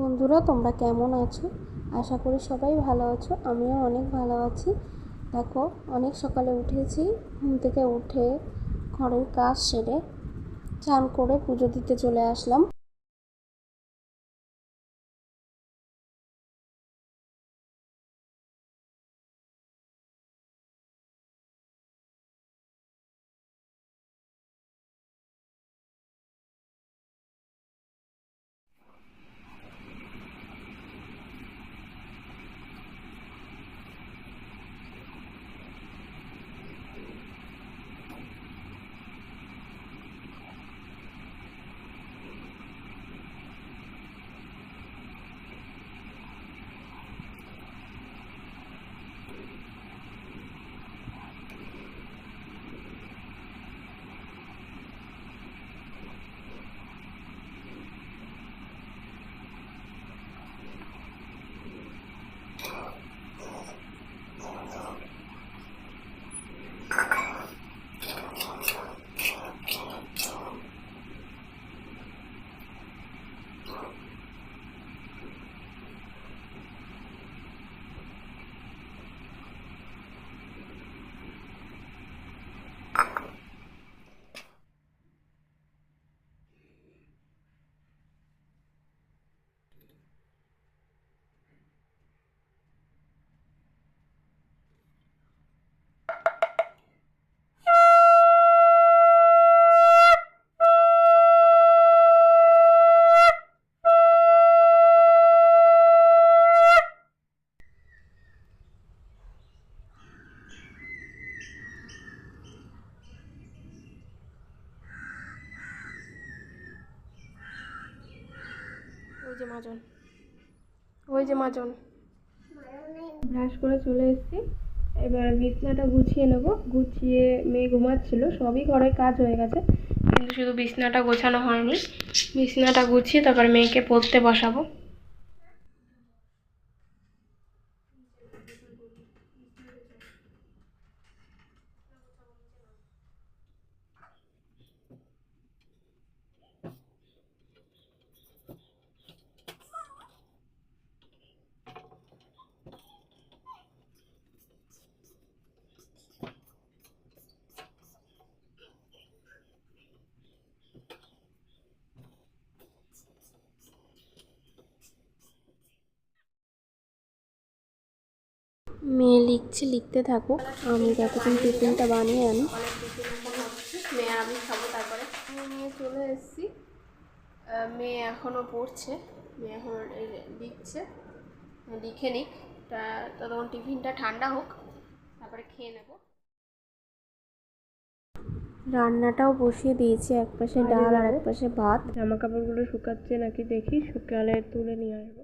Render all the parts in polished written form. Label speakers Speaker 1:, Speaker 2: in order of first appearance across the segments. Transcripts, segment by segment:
Speaker 1: বন্ধুরা, তোমরা কেমন আছো? আশা করি সবাই ভালো আছো। আমিও অনেক ভালো আছি। দেখো, অনেক সকালে উঠেছি। ঘুম থেকে উঠে ঘরের কাজ সেরে চান করে পুজো দিতে চলে আসলাম।
Speaker 2: ওই যে মাজন ব্রাশ করে চলে এসেছি। এবার বিছনাটা গুছিয়ে নেব। গুছিয়ে মেয়ে ঘুমাচ্ছিল, সবই ঘরের কাজ হয়ে গেছে, কিন্তু শুধু বিছনাটা গোছানো হয়নি। বিছনাটা গুছিয়ে তারপর মেয়েকে পড়তে বসাবো।
Speaker 1: মেয়ে লিখতে থাকুক, আমি যতক্ষণ টিফিনটা বানিয়ে আনি।
Speaker 2: মেয়ে আর আমি খাবো। তারপরে নিয়ে চলে এসেছি। মেয়ে এখনও পড়ছে, মেয়ে এখন লিখছে। লিখে নিক, ততক্ষণ টিফিনটা ঠান্ডা হোক, তারপরে খেয়ে নেব।
Speaker 1: রান্নাটাও বসিয়ে দিয়েছি, এক পাশে ডাল আর এক পাশে ভাত।
Speaker 2: জামা কাপড়গুলো শুকাচ্ছে নাকি দেখি, শুকালে তুলে নিয়ে আসবো।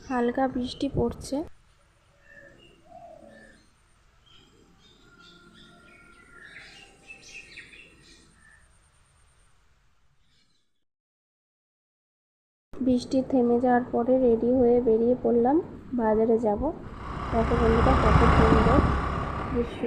Speaker 1: হালকা বৃষ্টি পড়ছে। বৃষ্টি থেমে যাওয়ার পরে রেডি হয়ে বেরিয়ে পড়লাম, বাজারে যাব। দেখো বন্ধুরা, কত সুন্দর দৃশ্য।